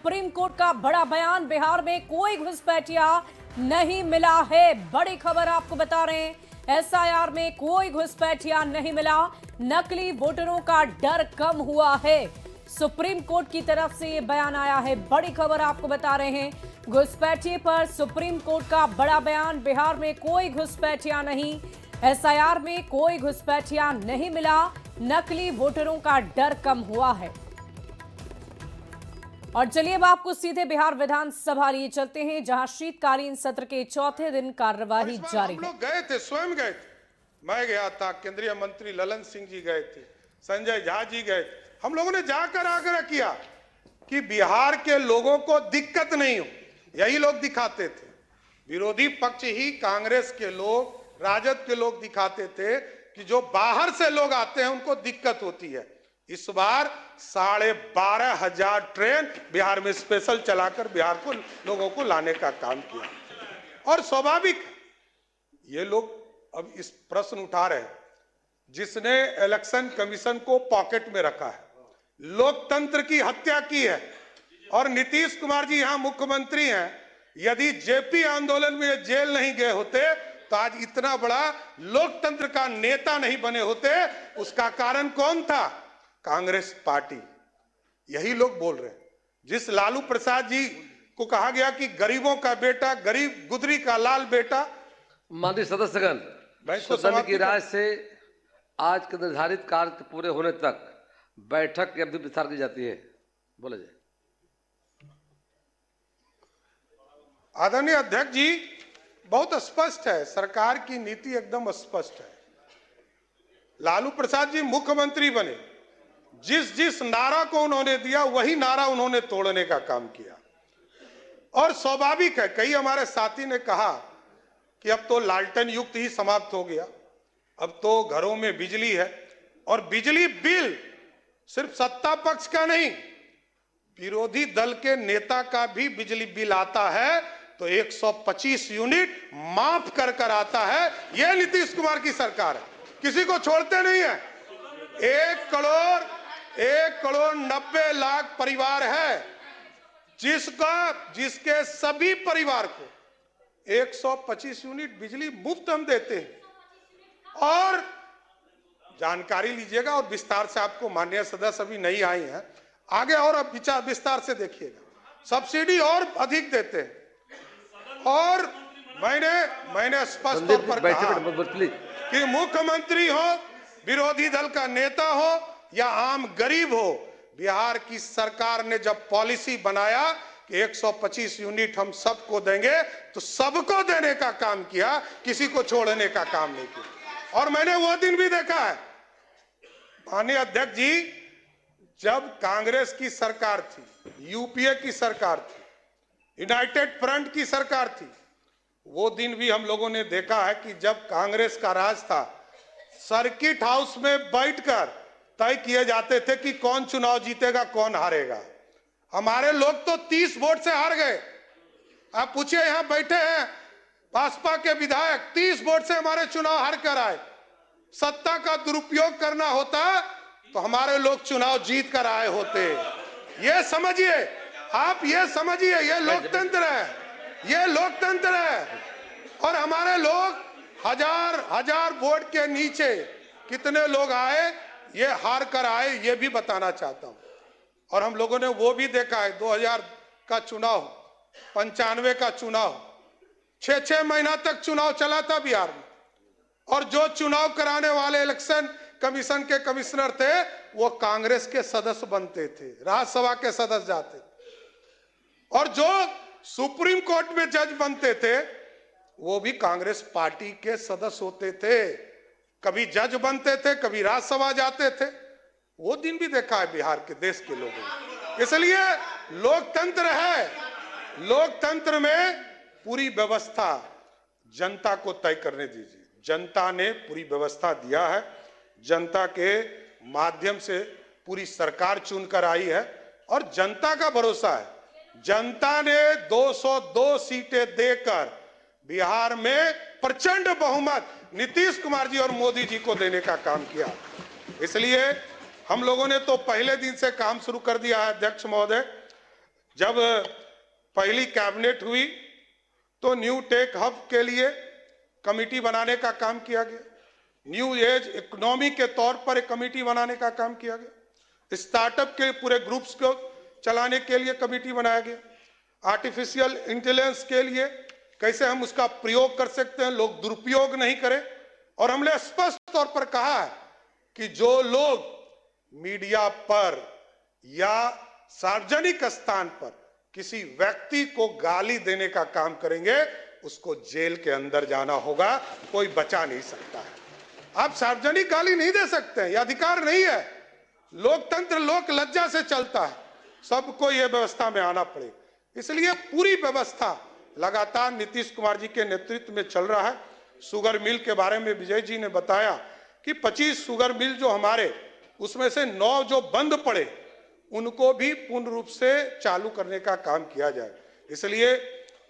Supreme court का बड़ा बयान, बिहार में कोई घुसपैठिया नहीं मिला है। बड़ी खबर आपको बता रहे हैं, एसआईआर में कोई घुसपैठिया नहीं मिला, नकली वोटरों का डर कम हुआ है। सुप्रीम कोर्ट की तरफ से ये बयान आया है। बड़ी खबर आपको बता रहे हैं, घुसपैठिए पर सुप्रीम कोर्ट का बड़ा बयान, बिहार में कोई घुसपैठिया नहीं, एसआईआर में कोई घुसपैठिया नहीं मिला, नकली वोटरों का डर कम हुआ है। और चलिए अब आपको सीधे बिहार विधानसभा लिए चलते हैं, जहां शीतकालीन सत्र के चौथे दिन कार्यवाही जारी है। हम लोग गए थे, स्वयं गए थे, मैं गया था, केंद्रीय मंत्री ललन सिंह जी गए थे, संजय झा जी गए थे। हम लोगों ने जाकर आग्रह किया कि बिहार के लोगों को दिक्कत नहीं हो। यही लोग दिखाते थे, विरोधी पक्ष ही कांग्रेस के लोग, राजद के लोग दिखाते थे कि जो बाहर से लोग आते हैं उनको दिक्कत होती है। इस बार 12,500 ट्रेन बिहार में स्पेशल चलाकर बिहार को लोगों को लाने का काम किया। और स्वाभाविक ये लोग अब इस प्रश्न उठा रहे हैं, जिसने इलेक्शन कमीशन को पॉकेट में रखा है, लोकतंत्र की हत्या की है, और नीतीश कुमार जी यहां मुख्यमंत्री हैं। यदि जेपी आंदोलन में जेल नहीं गए होते तो आज इतना बड़ा लोकतंत्र का नेता नहीं बने होते। उसका कारण कौन था? कांग्रेस पार्टी। यही लोग बोल रहे हैं। जिस लालू प्रसाद जी को कहा गया कि गरीबों का बेटा, गरीब गुदरी का लाल बेटा। माननीय सदस्यगण, सदन की राय से आज के निर्धारित कार्य पूरे होने तक बैठक की अवधि विस्तार की जाती है। बोले जाए। आदरणीय अध्यक्ष जी, बहुत स्पष्ट है, सरकार की नीति एकदम स्पष्ट है। लालू प्रसाद जी मुख्यमंत्री बने, जिस जिस नारा को उन्होंने दिया वही नारा उन्होंने तोड़ने का काम किया। और स्वाभाविक है, कई हमारे साथी ने कहा कि अब तो लालटेन युग ही समाप्त हो गया, अब तो घरों में बिजली है। और बिजली बिल सिर्फ सत्ता पक्ष का नहीं, विरोधी दल के नेता का भी बिजली बिल आता है तो 125 यूनिट माफ कर कर आता है। यह नीतीश कुमार की सरकार है, किसी को छोड़ते नहीं है। 1 करोड़ 90 लाख परिवार है, जिसके सभी परिवार को 125 यूनिट बिजली मुफ्त हम देते हैं। और जानकारी लीजिएगा, और विस्तार से आपको माननीय सदस्य अभी नहीं आई हैं, आगे और अब विचार विस्तार से देखिएगा, सब्सिडी और अधिक देते हैं। और मैंने स्पष्ट तौर पर कहा कि मुख्यमंत्री हो, विरोधी दल का नेता हो या आम गरीब हो, बिहार की सरकार ने जब पॉलिसी बनाया कि 125 यूनिट हम सबको देंगे, तो सबको देने का काम किया, किसी को छोड़ने का काम नहीं किया। और मैंने वो दिन भी देखा है, माननीय अध्यक्ष जी, जब कांग्रेस की सरकार थी, यूपीए की सरकार थी, यूनाइटेड फ्रंट की सरकार थी, वो दिन भी हम लोगों ने देखा है कि जब कांग्रेस का राज था, सर्किट हाउस में बैठकर तय किए जाते थे कि कौन चुनाव जीतेगा, कौन हारेगा। हमारे लोग तो 30 वोट से हार गए। आप पूछिए, यहां बैठे हैं भाजपा के विधायक, 30 वोट से हमारे चुनाव हार कर आए। सत्ता का दुरुपयोग करना होता तो हमारे लोग चुनाव जीत कर आए होते। ये समझिए, आप ये समझिए, ये लोकतंत्र है, ये लोकतंत्र है। और हमारे लोग हजार वोट के नीचे कितने लोग आए, ये हार कर आए, ये भी बताना चाहता हूं। और हम लोगों ने वो भी देखा है, 2000 का चुनाव, 95 का चुनाव, 6 महीना तक चुनाव चला था बिहार में। और जो चुनाव कराने वाले इलेक्शन कमीशन के कमिश्नर थे, वो कांग्रेस के सदस्य बनते थे, राज्यसभा के सदस्य जाते थे। और जो सुप्रीम कोर्ट में जज बनते थे, वो भी कांग्रेस पार्टी के सदस्य होते थे। कभी जज बनते थे, कभी राज्यसभा जाते थे। वो दिन भी देखा है बिहार के, देश के लोगों ने। इसलिए लोकतंत्र है, लोकतंत्र में पूरी व्यवस्था जनता को तय करने दीजिए। जनता ने पूरी व्यवस्था दिया है, जनता के माध्यम से पूरी सरकार चुनकर आई है, और जनता का भरोसा है। जनता ने 202 सीटें देकर बिहार में प्रचंड बहुमत नीतीश कुमार जी और मोदी जी को देने का काम किया। इसलिए हम लोगों ने तो पहले दिन से काम शुरू कर दिया है। अध्यक्ष महोदय, जब पहली कैबिनेट हुई तो न्यू टेक हब के लिए कमेटी बनाने का काम किया गया, न्यू एज इकोनॉमी के तौर पर एक कमेटी बनाने का काम किया गया, स्टार्टअप के पूरे ग्रुप्स को चलाने के लिए कमेटी बनाया गया, आर्टिफिशियल इंटेलिजेंस के लिए कैसे हम उसका प्रयोग कर सकते हैं, लोग दुरुपयोग नहीं करें। और हमने स्पष्ट तौर पर कहा है कि जो लोग मीडिया पर या सार्वजनिक स्थान पर किसी व्यक्ति को गाली देने का काम करेंगे उसको जेल के अंदर जाना होगा, कोई बचा नहीं सकता है। आप सार्वजनिक गाली नहीं दे सकते हैं, यह अधिकार नहीं है। लोकतंत्र लोक लज्जा से चलता है, सबको यह व्यवस्था में आना पड़े। इसलिए पूरी व्यवस्था लगातार नीतीश कुमार जी के नेतृत्व में चल रहा है। शुगर मिल के बारे में विजय जी ने बताया कि 25 शुगर मिल जो हमारे, उसमें से 9 जो बंद पड़े उनको भी पूर्ण रूप से चालू करने का काम किया जाए। इसलिए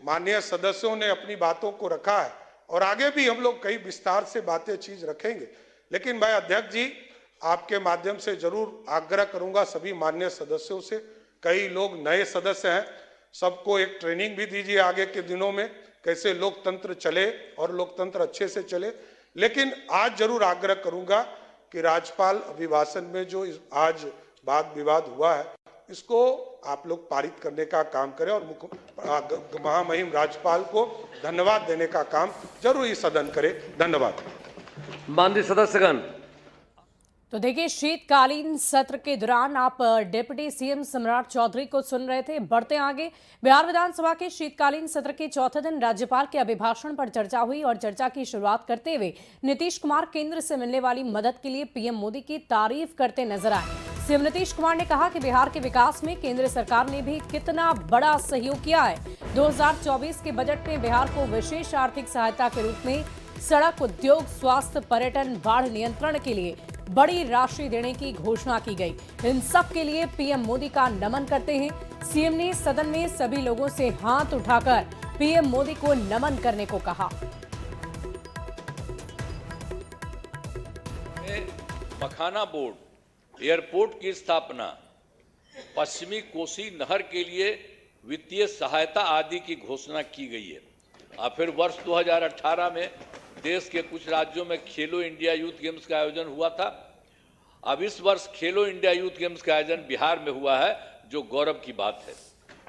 माननीय सदस्यों ने अपनी बातों को रखा है और आगे भी हम लोग कई विस्तार से बातें चीज रखेंगे। लेकिन मैं अध्यक्ष जी आपके माध्यम से जरूर आग्रह करूंगा सभी माननीय सदस्यों से, कई लोग नए सदस्य हैं, सबको एक ट्रेनिंग भी दीजिए आगे के दिनों में कैसे लोकतंत्र चले और लोकतंत्र अच्छे से चले। लेकिन आज जरूर आग्रह करूंगा कि राज्यपाल अभिभाषण में जो आज वाद विवाद हुआ है इसको आप लोग पारित करने का काम करें और महामहिम राज्यपाल को धन्यवाद देने का काम जरूर इस सदन करें। धन्यवाद। माननीय सदस्यगण, तो देखिए, शीतकालीन सत्र के दौरान आप डिप्टी सीएम सम्राट चौधरी को सुन रहे थे। बढ़ते आगे, बिहार विधानसभा के शीतकालीन सत्र के चौथे दिन राज्यपाल के अभिभाषण पर चर्चा हुई और चर्चा की शुरुआत करते हुए नीतीश कुमार केंद्र से मिलने वाली मदद के लिए पीएम मोदी की तारीफ करते नजर आए। सीएम नीतीश कुमार ने कहा कि बिहार के विकास में केंद्र सरकार ने भी कितना बड़ा सहयोग किया है। 2024 के बजट में बिहार को विशेष आर्थिक सहायता के रूप में सड़क, उद्योग, स्वास्थ्य, पर्यटन, बाढ़ नियंत्रण के लिए बड़ी राशि देने की घोषणा की गई। इन सब के लिए पीएम मोदी का नमन करते हैं। सीएम ने सदन में सभी लोगों से हाथ उठाकर पीएम मोदी को नमन करने को कहा। मखाना बोर्ड, एयरपोर्ट की स्थापना, पश्चिमी कोसी नहर के लिए वित्तीय सहायता आदि की घोषणा की गई है। और फिर वर्ष 2018 में देश के कुछ राज्यों में खेलो इंडिया यूथ गेम्स का आयोजन हुआ था। अब इस वर्ष खेलो इंडिया यूथ गेम्स का आयोजन बिहार में हुआ है, जो गौरव की बात है।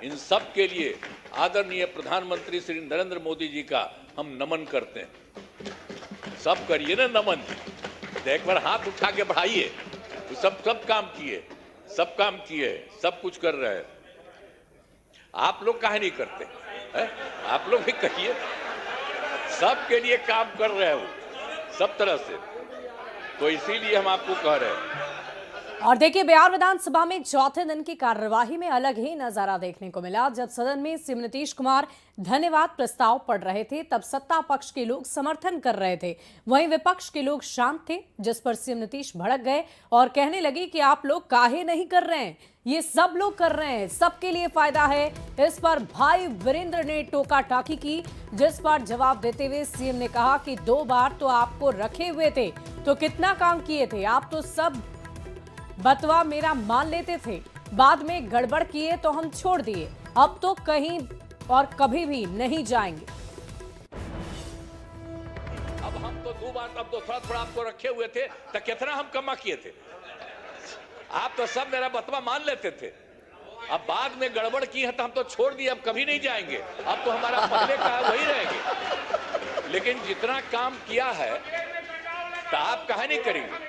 इन सब के लिए आदरणीय प्रधानमंत्री श्री नरेंद्र मोदी जी का हम नमन करते हैं। सब करिए ना नमन, तो एक बार हाथ उठा के बढ़ाइए। सब काम किए, सब कुछ कर रहे हैं। आप लोग काहे नहीं करते है? आप लोग भी कहिए, सबके लिए काम कर रहे हो सब तरह से, तो इसीलिए हम आपको कह रहे हैं। और देखिए, बिहार विधानसभा में चौथे दिन की कार्यवाही में अलग ही नजारा देखने को मिला। जब सदन में सीएम नीतीश कुमार धन्यवाद प्रस्ताव पढ़ रहे थे तब सत्ता पक्ष के लोग समर्थन कर रहे थे, वहीं विपक्ष के लोग शांत थे, जिस पर सीएम नीतीश भड़क गए और कहने लगे कि आप लोग काहे नहीं कर रहे हैं, ये सब लोग कर रहे हैं, सबके लिए फायदा है। इस पर भाई वीरेंद्र ने टोका टाकी की, जिस पर जवाब देते हुए सीएम ने कहा कि 2 बार तो आपको रखे हुए थे तो कितना काम किए थे, आप तो सब बतवा मेरा मान लेते थे, बाद में गड़बड़ किए तो हम छोड़ दिए, अब तो कहीं और कभी भी नहीं जाएंगे। अब हम तो 2 बार, अब तो थोड़ा आपको रखे हुए थे तो कितना हम कमा किए थे, आप तो सब मेरा बतवा मान लेते थे, अब बाद में गड़बड़ की है तो हम तो छोड़ दिए, अब कभी नहीं जाएंगे, अब तो हमारा पहले का वही रहेंगे। लेकिन जितना काम किया है तो आप काहे नहीं करेंगे?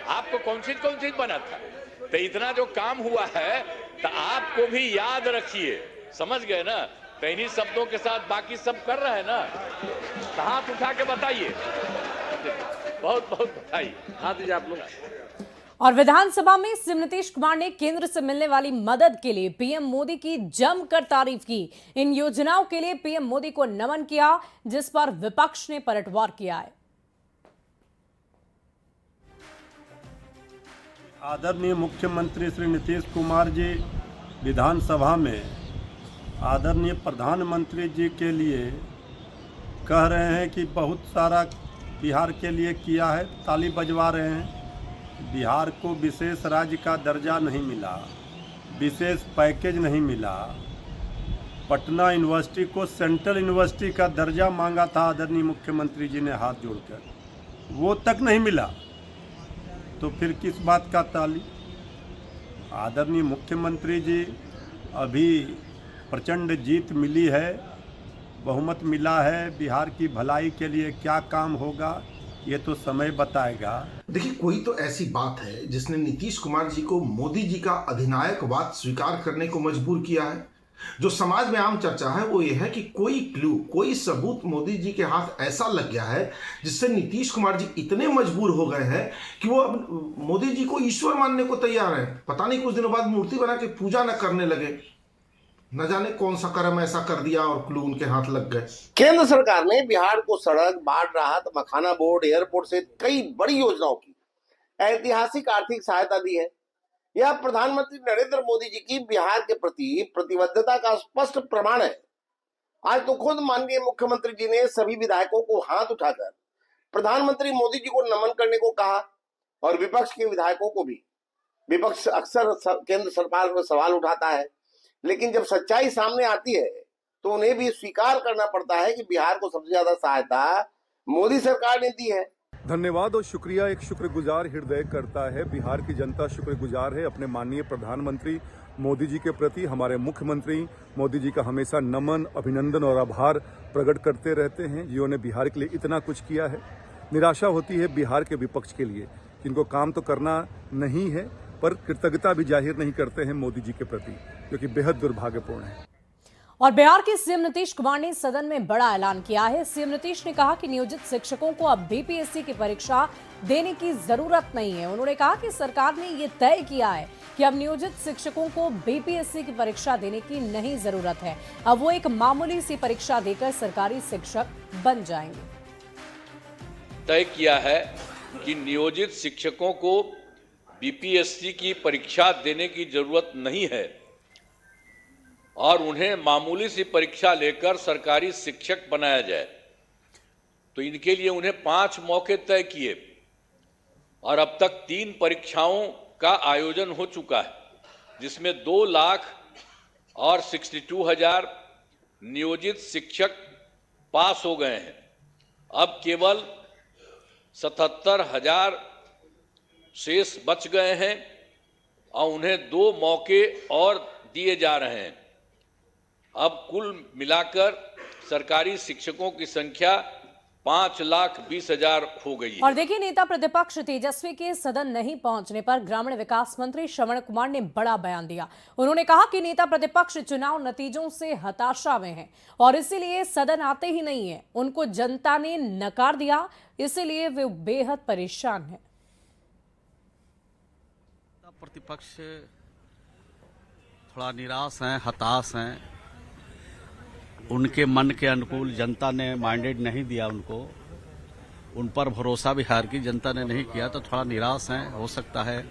आपको कौन चीज बना था, तो इतना जो काम हुआ है तो आपको भी याद रखिए, समझ गए ना? तो इन्हीं शब्दों के साथ बाकी सब कर रहे हैं ना, तो हाथ उठा के बताइए, बहुत बहुत बधाई, हाथ दीजिए आप लोग। और विधानसभा में सीएम नीतीश कुमार ने केंद्र से मिलने वाली मदद के लिए पीएम मोदी की जमकर तारीफ की। इन योजनाओं के लिए पीएम मोदी को नमन किया, जिस पर विपक्ष ने पलटवार किया है। आदरणीय मुख्यमंत्री श्री नीतीश कुमार जी विधानसभा में आदरणीय प्रधानमंत्री जी के लिए कह रहे हैं कि बहुत सारा बिहार के लिए किया है, ताली बजवा रहे हैं। बिहार को विशेष राज्य का दर्जा नहीं मिला, विशेष पैकेज नहीं मिला, पटना यूनिवर्सिटी को सेंट्रल यूनिवर्सिटी का दर्जा मांगा था आदरणीय मुख्यमंत्री जी ने हाथ जोड़कर, वो तक नहीं मिला, तो फिर किस बात का ताली। आदरणीय मुख्यमंत्री जी, अभी प्रचंड जीत मिली है, बहुमत मिला है, बिहार की भलाई के लिए क्या काम होगा ये तो समय बताएगा। देखिए, कोई तो ऐसी बात है जिसने नीतीश कुमार जी को मोदी जी का अधिनायकवाद स्वीकार करने को मजबूर किया है। जो समाज में आम चर्चा है वो ये है कि कोई क्लू, कोई सबूत मोदी जी के हाथ ऐसा लग गया है जिससे नीतीश कुमार जी इतने मजबूर हो गए हैं कि वो अब मोदी जी को ईश्वर मानने को तैयार है। पता नहीं कुछ दिनों बाद मूर्ति बना के पूजा न करने लगे। न जाने कौन सा कर्म ऐसा कर दिया और क्लू उनके हाथ लग गए। केंद्र सरकार ने बिहार को सड़क, बाढ़ राहत, मखाना बोर्ड, एयरपोर्ट से कई बड़ी योजनाओं की ऐतिहासिक आर्थिक सहायता दी है। यह प्रधानमंत्री नरेंद्र मोदी जी की बिहार के प्रति प्रतिबद्धता का स्पष्ट प्रमाण है। आज तो खुद माननीय मुख्यमंत्री जी ने सभी विधायकों को हाथ उठाकर प्रधानमंत्री मोदी जी को नमन करने को कहा और विपक्ष के विधायकों को भी। विपक्ष अक्सर केंद्र सरकार पर सवाल उठाता है, लेकिन जब सच्चाई सामने आती है तो उन्हें भी स्वीकार करना पड़ता है कि बिहार को सबसे ज्यादा सहायता मोदी सरकार ने दी है। धन्यवाद और शुक्रिया एक शुक्रगुजार हृदय करता है। बिहार की जनता शुक्रगुजार है अपने माननीय प्रधानमंत्री मोदी जी के प्रति। हमारे मुख्यमंत्री मोदी जी का हमेशा नमन, अभिनंदन और आभार प्रकट करते रहते हैं, जिन्होंने बिहार के लिए इतना कुछ किया है। निराशा होती है बिहार के विपक्ष के लिए, जिनको काम तो करना नहीं है पर कृतज्ञता भी जाहिर नहीं करते हैं मोदी जी के प्रति, जो कि बेहद दुर्भाग्यपूर्ण है। और बिहार के सीएम नीतीश कुमार ने सदन में बड़ा ऐलान किया है। सीएम नीतीश ने कहा कि नियोजित शिक्षकों को अब बीपीएससी की परीक्षा देने की जरूरत नहीं है। उन्होंने कहा कि सरकार ने यह तय किया है कि अब नियोजित शिक्षकों को बीपीएससी की परीक्षा देने की नहीं जरूरत है। अब वो एक मामूली सी परीक्षा देकर सरकारी शिक्षक बन जाएंगे। तय किया है कि नियोजित शिक्षकों को बीपीएससी की परीक्षा देने की जरूरत नहीं है और उन्हें मामूली सी परीक्षा लेकर सरकारी शिक्षक बनाया जाए। तो इनके लिए उन्हें 5 मौके तय किए और अब तक 3 परीक्षाओं का आयोजन हो चुका है, जिसमें 2 लाख और 62,000 नियोजित शिक्षक पास हो गए हैं। अब केवल 77,000 शेष बच गए हैं और उन्हें 2 मौके और दिए जा रहे हैं। अब कुल मिलाकर सरकारी शिक्षकों की संख्या 5,20,000 हो गई है। और देखिए, नेता प्रतिपक्ष तेजस्वी के सदन नहीं पहुंचने पर ग्रामीण विकास मंत्री श्रवण कुमार ने बड़ा बयान दिया। उन्होंने कहा कि नेता प्रतिपक्ष चुनाव नतीजों से हताशा में हैं और इसीलिए सदन आते ही नहीं है। उनको जनता ने नकार दिया, इसीलिए वे बेहद परेशान हैं। प्रतिपक्ष थोड़ा निराश हैं, हताश हैं। उनके मन के अनुकूल जनता ने मैंडेट नहीं दिया उनको, उन पर भरोसा बिहार की जनता ने नहीं किया, तो थोड़ा निराश हैं। हो सकता है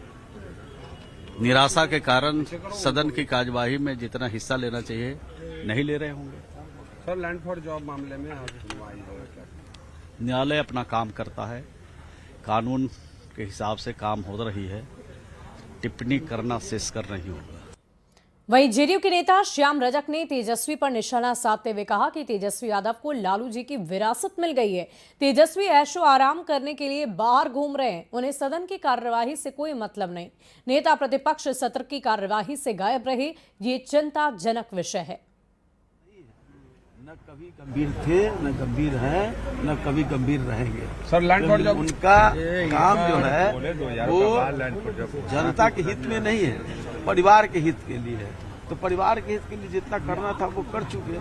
निराशा के कारण सदन की कार्यवाही में जितना हिस्सा लेना चाहिए नहीं ले रहे होंगे। सर, लैंड फॉर जॉब मामले में न्यायालय अपना काम करता है, कानून के हिसाब से काम हो रही है, टिप्पणी करना शेषकर नहीं होगा। वहीं जेडीयू के नेता श्याम रजक ने तेजस्वी पर निशाना साधते हुए कहा कि तेजस्वी यादव को लालू जी की विरासत मिल गई है। तेजस्वी ऐशो आराम करने के लिए बाहर घूम रहे हैं, उन्हें सदन की कार्यवाही से कोई मतलब नहीं। नेता प्रतिपक्ष सत्र की कार्यवाही से गायब रहे, ये चिंताजनक विषय है। न कभी गंभीर थे, न गंभीर हैं, न कभी गंभीर रहेंगे। सर, लैंड फॉर जॉब उनका काम जो है वो जनता के हित में नहीं है, परिवार के हित के लिए है। तो परिवार के हित के लिए जितना करना था वो कर चुके,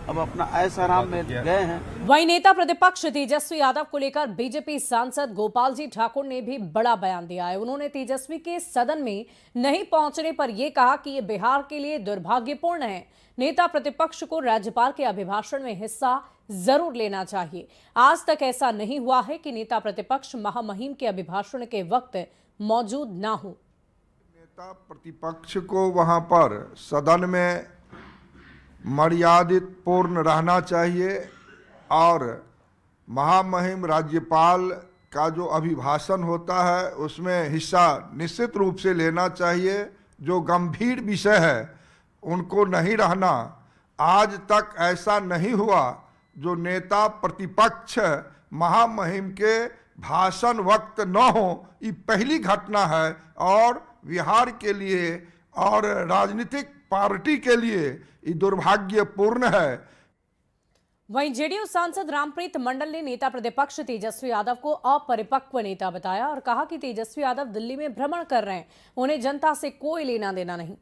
अब अपना ऐसा आराम में गए हैं। वहीं नेता प्रतिपक्ष तेजस्वी यादव को लेकर बीजेपी सांसद गोपाल जी ठाकुर ने भी बड़ा बयान दिया है। उन्होंने तेजस्वी के सदन में नहीं पहुंचने पर यह कहा कि यह बिहार के लिए दुर्भाग्यपूर्ण है। नेता प्रतिपक्ष को राज्यपाल के अभिभाषण में हिस्सा जरूर लेना चाहिए। आज तक ऐसा नहीं हुआ है कि नेता प्रतिपक्ष महामहिम के अभिभाषण के वक्त मौजूद ना हो। नेता प्रतिपक्ष को वहां पर सदन में मर्यादित पूर्ण रहना चाहिए और महामहिम राज्यपाल का जो अभिभाषण होता है उसमें हिस्सा निश्चित रूप से लेना चाहिए। जो गंभीर विषय है उनको नहीं रहना आज तक ऐसा नहीं हुआ जो नेता प्रतिपक्ष महामहिम के भाषण वक्त न हो। ये पहली घटना है और बिहार के लिए और राजनीतिक पार्टी के लिए ये दुर्भाग्यपूर्ण है। वहीं जेडीयू सांसद रामप्रीत मंडल ने नेता प्रतिपक्ष तेजस्वी यादव को अपरिपक्व नेता बताया और कहा कि तेजस्वी यादव दिल्ली में भ्रमण कर रहे हैं, उन्हें जनता से कोई लेना देना नहीं।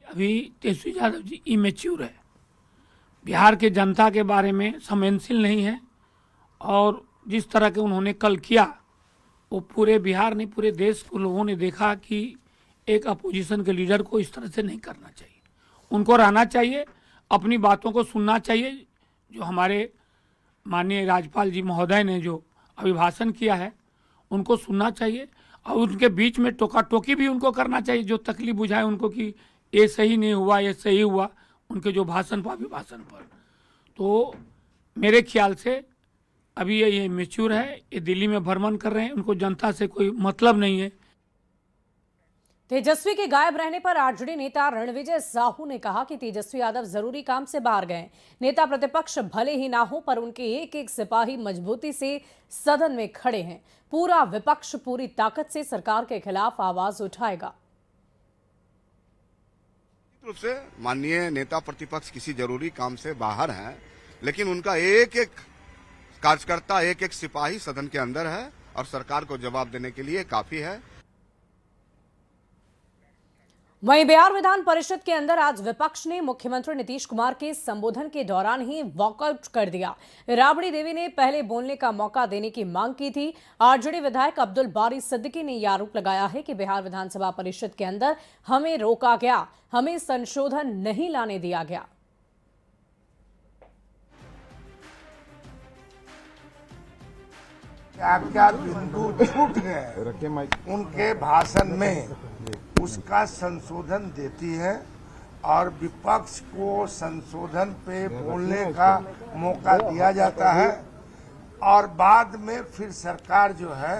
अभी तेजस्वी यादव जी इमेच्योर है, बिहार के जनता के बारे में संवेदनशील नहीं है और जिस तरह के उन्होंने कल किया वो पूरे बिहार ने, पूरे देश को लोगों ने देखा कि एक अपोजिशन के लीडर को इस तरह से नहीं करना चाहिए। उनको रहना चाहिए, अपनी बातों को सुनना चाहिए। जो हमारे माननीय राज्यपाल जी महोदय ने जो अभिभाषण किया है उनको सुनना चाहिए और उनके बीच में टोका टोकी भी उनको करना चाहिए। जो तकलीफ बुझाए उनको कि ये सही नहीं हुआ, ये सही हुआ, उनके जो भाषण पर अभिभाषण पर। तो मेरे ख्याल से अभी ये मैच्योर है, ये दिल्ली में भ्रमण कर रहे हैं, उनको जनता से कोई मतलब नहीं है। तेजस्वी के गायब रहने पर आरजेडी नेता रणविजय साहू ने कहा कि तेजस्वी यादव जरूरी काम से बाहर गए। नेता प्रतिपक्ष भले ही ना हो पर उनके एक एक सिपाही मजबूती से सदन में खड़े हैं। पूरा विपक्ष पूरी ताकत से सरकार के खिलाफ आवाज उठाएगा। रूप से माननीय नेता प्रतिपक्ष किसी जरूरी काम से बाहर हैं, लेकिन उनका एक एक कार्यकर्ता, एक एक सिपाही सदन के अंदर है और सरकार को जवाब देने के लिए काफी है। वहीं बिहार विधान परिषद के अंदर आज विपक्ष ने मुख्यमंत्री नीतीश कुमार के संबोधन के दौरान ही वॉकआउट कर दिया। राबड़ी देवी ने पहले बोलने का मौका देने की मांग की थी। आरजेडी विधायक अब्दुल बारी सिद्दीकी ने यह आरोप लगाया है कि बिहार विधानसभा परिषद के अंदर हमें रोका गया, हमें संशोधन नहीं लाने दिया गया। क्या बिंदु छूट गए उनके भाषण में, उसका संशोधन देती है और विपक्ष को संशोधन पे बोलने का मौका दिया जाता है और बाद में फिर सरकार जो है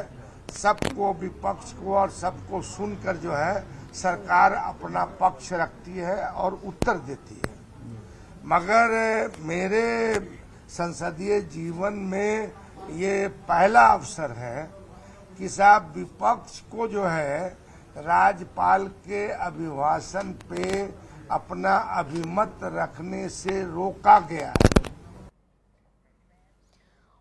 सबको, विपक्ष को और सबको सुनकर जो है सरकार अपना पक्ष रखती है और उत्तर देती है। मगर मेरे संसदीय जीवन में ये पहला अवसर है कि साहब विपक्ष को जो है राज्यपाल के अभिभाषण पे अपना अभिमत रखने से रोका गया है।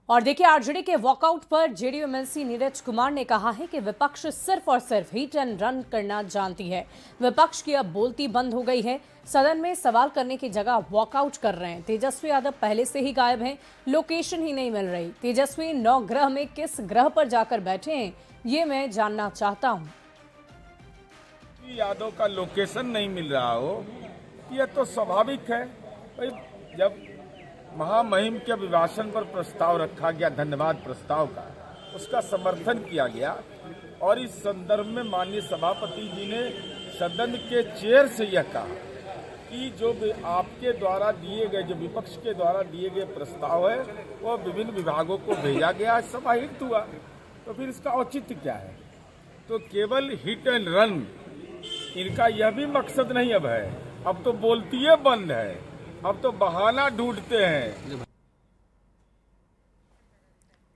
और देखिए, आरजेडी के वॉकआउट पर जेडीयू एमएलसी नीरज कुमार ने कहा है कि विपक्ष सिर्फ और सिर्फ हिट एंड रन करना जानती है। विपक्ष की अब बोलती बंद हो गई है, सदन में सवाल करने की जगह वॉकआउट कर रहे हैं। तेजस्वी यादव पहले से ही गायब हैं, लोकेशन ही नहीं मिल रही। तेजस्वी 9 ग्रह में किस ग्रह पर जाकर बैठे हैं, ये मैं जानना चाहता हूँ। यादव का लोकेशन नहीं मिल रहा हो, यह तो स्वाभाविक है। भाई जब महामहिम के अभिभाषण पर प्रस्ताव रखा गया, धन्यवाद प्रस्ताव का, उसका समर्थन किया गया और इस संदर्भ में माननीय सभापति जी ने सदन के चेयर से यह कहा कि जो आपके द्वारा दिए गए, जो विपक्ष के द्वारा दिए गए प्रस्ताव है वो विभिन्न विभागों को भेजा गया, समाहित हुआ, तो फिर इसका औचित्य क्या है? तो केवल हिट एंड रन इनका यह भी मकसद नहीं अब है। अब तो बोलती है बंद है, अब तो बहाना ढूंढते हैं।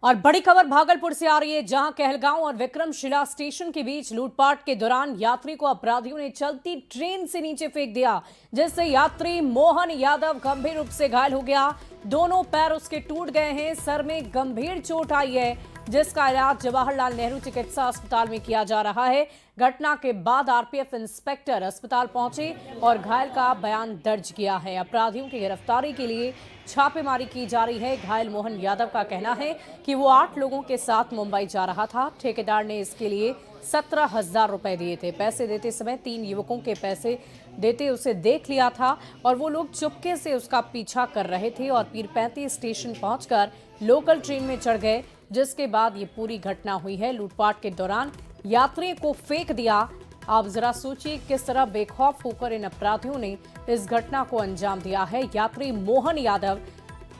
और बड़ी खबर भागलपुर से आ रही है, जहां कहलगांव और विक्रमशिला स्टेशन के बीच लूटपाट के दौरान यात्री को अपराधियों ने चलती ट्रेन से नीचे फेंक दिया, जिससे यात्री मोहन यादव गंभीर रूप से घायल हो गया। दोनों पैर उसके टूट गए हैं, सर में गंभीर चोट आई है, जिसका इलाज जवाहरलाल नेहरू चिकित्सा अस्पताल में किया जा रहा है। घटना के बाद आरपीएफ इंस्पेक्टर अस्पताल पहुंचे और घायल का बयान दर्ज किया है। अपराधियों की गिरफ्तारी के लिए छापेमारी की जा रही है। घायल मोहन यादव का कहना है कि वो 8 लोगों के साथ मुंबई जा रहा था। ठेकेदार ने इसके लिए 17,000 रुपए दिए थे। पैसे देते समय 3 युवकों के पैसे देते उसे देख लिया था और वो लोग चुपके से उसका पीछा कर रहे थे और पीरपैंती स्टेशन पहुंचकर लोकल ट्रेन में चढ़ गए, जिसके बाद ये पूरी घटना हुई है। लूटपाट के दौरान यात्री को फेंक दिया। आप जरा सोचिए किस तरह बेखौफ होकर इन अपराधियों ने इस घटना को अंजाम दिया है। यात्री मोहन यादव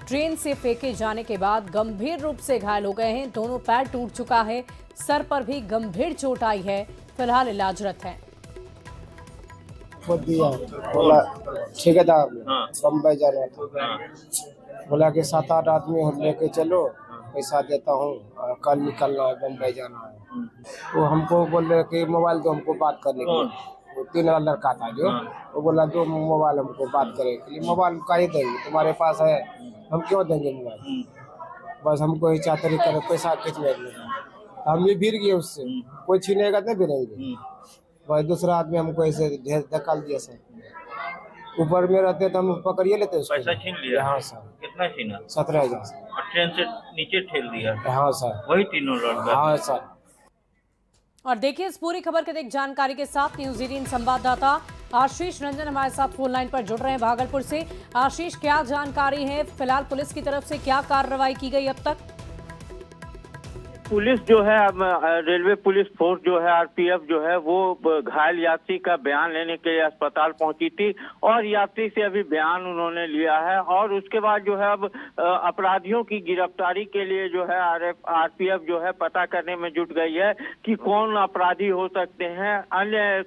ट्रेन से फेंके जाने के बाद गंभीर रूप से घायल हो गए हैं। दोनों पैर टूट चुका है, सर पर भी गंभीर चोट आई है। फिलहाल इलाजरत है। को दिया, बोला ठेकेदार बम्बई जाना था, बोला कि 7-8 आदमी लेके चलो, पैसा देता हूँ, कल निकलना है, बम्बई जाना है। वो हमको बोले कि मोबाइल दो हमको बात करने के लिए। वो 3 वाला लड़का था जो, वो बोला दो मोबाइल हमको बात करे के लिए। मोबाइल का ही देंगे, तुम्हारे पास है, हम क्यों देंगे मोबाइल, बस हमको ही चाहते करे पैसा खींचने के लिए। हम भी भीड़ गए उससे, कोई छीनेगा तो भिड़ेंगे। वही दूसरा आदमी हमको ऐसे धक्का दिया सर, ऊपर में रहते तो हम पकड़िए लेते उसको। पैसा छीन लिया? हाँ सर। कितना छीना? 17,000। और ट्रेन से नीचे ठेल दिया? हाँ सर। वही तीनों लड़का? हाँ सर। और देखिए इस पूरी खबर के एक जानकारी के साथ न्यूज 18 संवाददाता आशीष रंजन हमारे साथ फोन लाइन पर जुड़ रहे हैं भागलपुर से। आशीष, क्या जानकारी है, फिलहाल पुलिस की तरफ से क्या कार्रवाई की गई अब तक? पुलिस जो है, अब रेलवे पुलिस फोर्स जो है, आरपीएफ जो है, वो घायल यात्री का बयान लेने के लिए अस्पताल पहुंची थी और यात्री से अभी बयान उन्होंने लिया है। और उसके बाद जो है अब अपराधियों की गिरफ्तारी के लिए जो है आरपीएफ जो है पता करने में जुट गई है कि कौन अपराधी हो सकते हैं। अन्य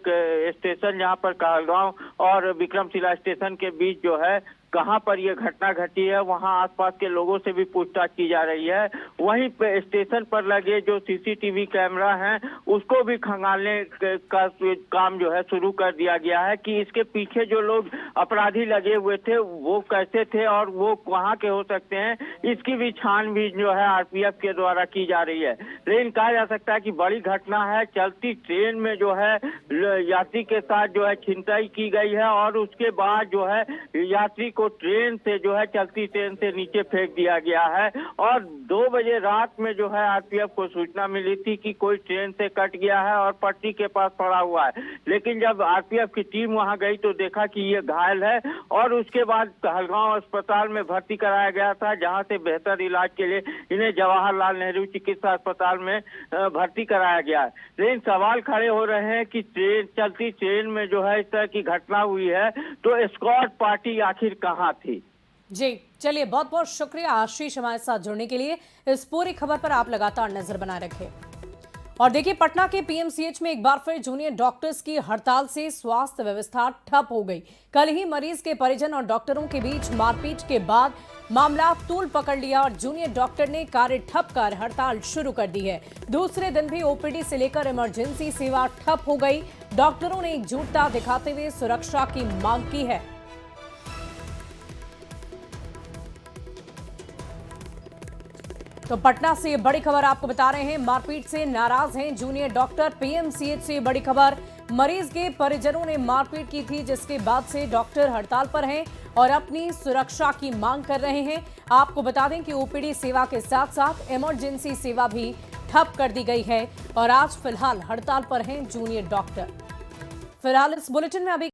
स्टेशन जहां पर कहलगांव और विक्रमशिला स्टेशन के बीच जो है कहां पर यह घटना घटी है, वहां आसपास के लोगों से भी पूछताछ की जा रही है। वहीं पे स्टेशन पर लगे जो सीसीटीवी कैमरा हैं उसको भी खंगालने का काम जो है शुरू कर दिया गया है कि इसके पीछे जो लोग अपराधी लगे हुए थे वो कैसे थे और वो कहां के हो सकते हैं, इसकी भी छानबीन जो है आरपीएफ के द्वारा की जा रही है। लेकिन कहा जा सकता है कि बड़ी घटना है, चलती ट्रेन में जो है यात्री के साथ जो है छिनताई की गई है और उसके बाद जो है यात्री को ट्रेन से जो है चलती ट्रेन से नीचे फेंक दिया गया है। और 2 बजे रात में जो है आरपीएफ को सूचना मिली थी कि कोई ट्रेन से कट गया है और पटरी के पास पड़ा हुआ है। लेकिन जब आरपीएफ की टीम वहां गई तो देखा कि ये घायल है और उसके बाद कहलगांव अस्पताल में भर्ती कराया गया था, जहां से बेहतर इलाज के लिए इन्हें जवाहरलाल नेहरू चिकित्सा अस्पताल में भर्ती कराया गया है। लेकिन सवाल खड़े हो रहे हैं कि चलती ट्रेन में जो है इस तरह की घटना हुई है तो एस्कॉर्ट पार्टी आखिर कहां थी? जी चलिए, बहुत बहुत शुक्रिया आशीष हमारे साथ जुड़ने के लिए। इस पूरी खबर पर आप लगातार नजर बनाए रखें। और देखिए, पटना के पीएमसीएच में एक बार फिर जूनियर डॉक्टर्स की हड़ताल से स्वास्थ्य व्यवस्था ठप हो गई। कल ही मरीज के परिजन और डॉक्टरों के बीच मारपीट के बाद मामला तूल पकड़ लिया और जूनियर डॉक्टर ने कार्य ठप कर हड़ताल शुरू कर दी है। दूसरे दिन भी ओपीडी से लेकर इमरजेंसी सेवा ठप हो गई। डॉक्टरों ने एकजुटता दिखाते हुए सुरक्षा की मांग की है। तो पटना से बड़ी खबर आपको बता रहे हैं, मारपीट से नाराज हैं जूनियर डॉक्टर। पीएमसीएच से बड़ी खबर, मरीज के परिजनों ने मारपीट की थी जिसके बाद से डॉक्टर हड़ताल पर हैं और अपनी सुरक्षा की मांग कर रहे हैं। आपको बता दें कि ओपीडी सेवा के साथ साथ इमरजेंसी सेवा भी ठप कर दी गई है और आज फिलहाल हड़ताल पर हैं जूनियर डॉक्टर। फिलहाल इस बुलेटिन में अभी